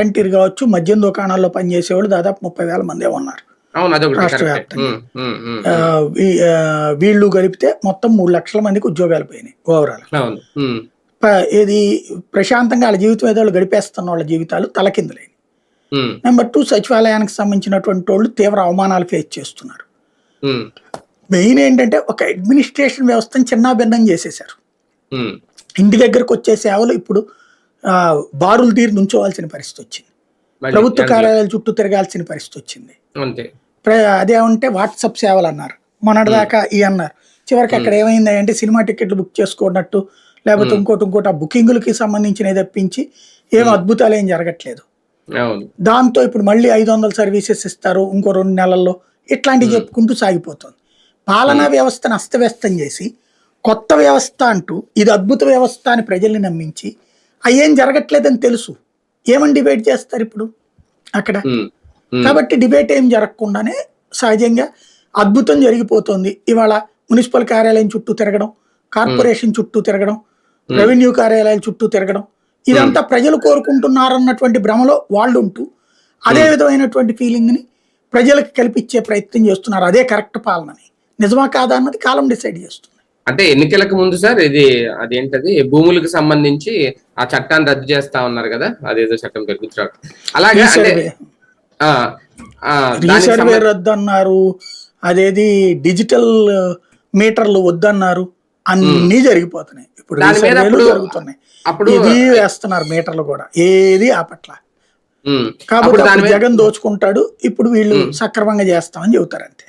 Volunteer కావచ్చు, మద్యం దుకాణాల్లో పనిచేసేవాళ్ళు దాదాపు 30,000 మందే ఉన్నారు అవును, అదొకటి రాష్ట్ర కరెక్టే. వ్యాప్తంగా. వీళ్ళు కలిపితే మొత్తం 3 లక్షల మందికి ఉద్యోగాలు పోయినాయి ఓవరాల్. అవును. ఇది ప్రశాంతంగా వాళ్ళ జీవితం ఏదో వాళ్ళు గడిపేస్తున్న వాళ్ళ జీవితాలు తలకిందులైనవి. ఉమ్, నెంబర్ 2, సచివాలయానికి సంబంధించినటువంటి వాళ్ళు తీవ్ర అవమానాలు ఫేస్ చేస్తున్నారు. ఉమ్, మెయిన్ ఏంటంటే ఒక అడ్మినిస్ట్రేషన్ వ్యవస్థను చిన్నాభిన్నం చేసేశారు. ఉమ్, ఇంటి దగ్గరకు వచ్చే సేవలు ఇప్పుడు బారులు తీరి నుంచోవాల్సిన పరిస్థితి వచ్చింది. మళ్ళీ ప్రభుత్వ అందులో కార్యాలయాల చుట్టూ తిరగాల్సిన పరిస్థితి వచ్చింది. అంతే. అదేమంటే వాట్సాప్ సేవలు అన్నారు, మొన్నటిదాకా అన్నారు. చివరికి అక్కడ ఏమైంది అంటే సినిమా టికెట్లు బుక్ చేసుకున్నట్టు లేకపోతే ఇంకోటి ఆ బుకింగులకి సంబంధించినవి తప్పించి ఏం అద్భుతాలు ఏం జరగట్లేదు. అవును. దాంతో ఇప్పుడు మళ్ళీ 500 సర్వీసెస్ ఇస్తారు ఇంకో 2 నెలల్లో, ఇట్లాంటివి చెప్పుకుంటూ సాగిపోతుంది. పాలనా వ్యవస్థను అస్తవ్యస్తం చేసి కొత్త వ్యవస్థ అంటూ ఇది అద్భుత వ్యవస్థ అని ప్రజల్ని నమ్మించి అయ్యేం జరగట్లేదని తెలుసు, ఏమని డిబేట్ చేస్తారు ఇప్పుడు అక్కడ? ఉమ్, ఉమ్, కాబట్టి డిబేట్ ఏం జరగకుండానే సహజంగా అద్భుతం జరిగిపోతుంది. ఇవాళ మున్సిపల్ కార్యాలయం చుట్టూ తిరగడం, కార్పొరేషన్ చుట్టూ తిరగడం, రెవెన్యూ కార్యాలయాల చుట్టూ తిరగడం, ఇదంతా ప్రజలు కోరుకుంటున్నారన్నటువంటి భ్రమలో వాళ్ళు ఉంటూ అదే విధమైనటువంటి ఫీలింగ్ని ప్రజలకు కల్పించే ప్రయత్నం చేస్తున్నారు. అదే కరెక్ట్ పాలనని. నిజమా కాదా అన్నది కాలం డిసైడ్ చేస్తుంది. అంటే ఎన్నికలకు ముందు సార్ అదేంటది భూములకు సంబంధించి ఆ చట్టాన్ని రద్దు చేస్తా ఉన్నారు కదా, అదేదో చట్టం పేరు గుర్తురాదు. అలాగే అంటే రీసర్వే ఆ, ఆ, దానికి రీసర్వే రద్దు అన్నారు, అదేది డిజిటల్ మీటర్లు వద్దన్నారు, అన్నీ జరిగిపోతున్నాయి. ఇప్పుడు దాని మీద రీసర్వేలు జరుగుతున్నాయి, అప్పుడు ఇది వేస్తున్నారు మీటర్లు కూడా, ఏది ఆపట్ల. ఉమ్, కాబట్టి అప్పుడు దాని అప్పుడు మీద జగన్ దోచుకుంటాడు, ఇప్పుడు వీళ్ళు సక్రమంగా చేస్తామని చెబుతారు అంతే.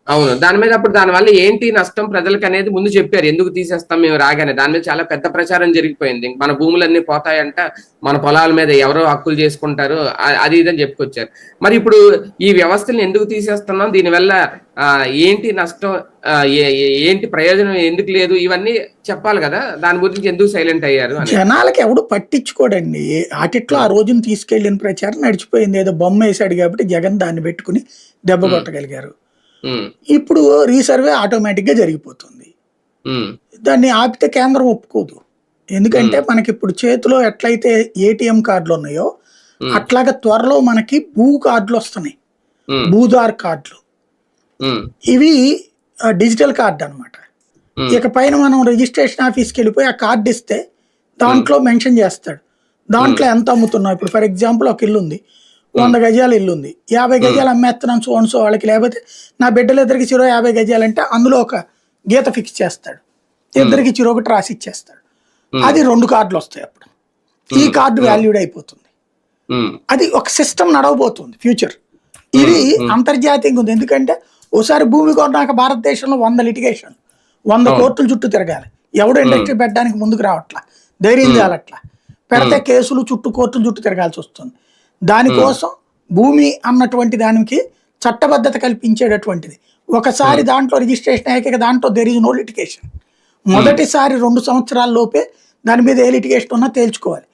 అవును, దాని మీద అప్పుడు దానివల్ల ఏంటి నష్టం ప్రజలకు అనేది ముందు చెప్పారు, ఎందుకు తీసేస్తాం మేము రాగానే. దాని మీద చాలా పెద్ద ప్రచారం జరిగిపోయింది. మన భూములన్నీ పోతాయంట, మన పొలాల మీద ఎవరో హక్కులు చేసుకుంటారు, అది ఇదని చెప్పుకొచ్చారు. మరి ఇప్పుడు ఈ వ్యవస్థని ఎందుకు తీసేస్తున్నాం, దీనివల్ల ఏంటి నష్టం, ఏంటి ప్రయోజనం ఎందుకు లేదు, ఇవన్నీ చెప్పాలి కదా. దాని గురించి ఎందుకు సైలెంట్ అయ్యారు అని జనాలకి ఎవడు పట్టించుకోడండి. ఆటిట్లో ఆ రోజున తీసుకెళ్లిన ప్రచారం నడిచిపోయింది. ఏదో బొమ్మ వేసాడు కాబట్టి జగన్ దాన్ని పెట్టుకుని దెబ్బ కొట్టగలిగారు. ఇప్పుడు రీసర్వే ఆటోమేటిక్ గా జరిగిపోతుంది. దాన్ని ఆపితే కేంద్రం ఒప్పుకోదు. ఎందుకంటే మనకి ఇప్పుడు చేతిలో ఎట్లయితే ఏటీఎం కార్డులు ఉన్నాయో అట్లాగా త్వరలో మనకి భూ కార్డులు వస్తున్నాయి, భూదార్ కార్డులు. ఇవి డిజిటల్ కార్డు అనమాట. ఇక పైన మనం రిజిస్ట్రేషన్ ఆఫీస్కి వెళ్ళిపోయి ఆ కార్డు ఇస్తే దాంట్లో మెన్షన్ చేస్తాడు, దాంట్లో ఎంత అమ్ముతున్నావు. ఇప్పుడు ఫర్ ఎగ్జాంపుల్ ఒక ఇల్లు ఉంది, 100 గజాల ఇల్లు ఉంది, 50 గజాలు అమ్మేస్తున్నాను సో వాళ్ళకి, లేకపోతే నా బిడ్డలిద్దరికి చిరో 50 గజాలు అంటే అందులో ఒక గీత ఫిక్స్ చేస్తాడు, ఇద్దరికి చిరో ఒకటి రాసి ఇచ్చేస్తాడు. అది 2 కార్డులు వస్తాయి. అప్పుడు ఈ కార్డు వాల్యూడ్ అయిపోతుంది. అది ఒక సిస్టమ్ నడవబోతుంది ఫ్యూచర్. ఇది అంతర్జాతీయంగా ఉంది. ఎందుకంటే ఓసారి భూమి కొన్నాక భారతదేశంలో 100 లిటిగేషన్, 100 కోర్టుల చుట్టూ తిరగాలి. ఎవడు ఇండస్ట్రీ పెట్టడానికి ముందుకు రావట్లా, ధైర్యం చేయాలట్లా, పెడితే కేసులు చుట్టూ కోర్టుల చుట్టూ తిరగాల్సి వస్తుంది. దానికోసం భూమి అన్నటువంటి దానికి చట్టబద్ధత కల్పించేటటువంటిది. ఒకసారి దాంట్లో రిజిస్ట్రేషన్ అయ్యాక దాంట్లో దేర్ ఇస్ నో లిటిగేషన్. మొదటిసారి 2 సంవత్సరాల లోపే దాని మీద ఏ లిటిగేషన్ ఉన్నా తేల్చుకోవాలి.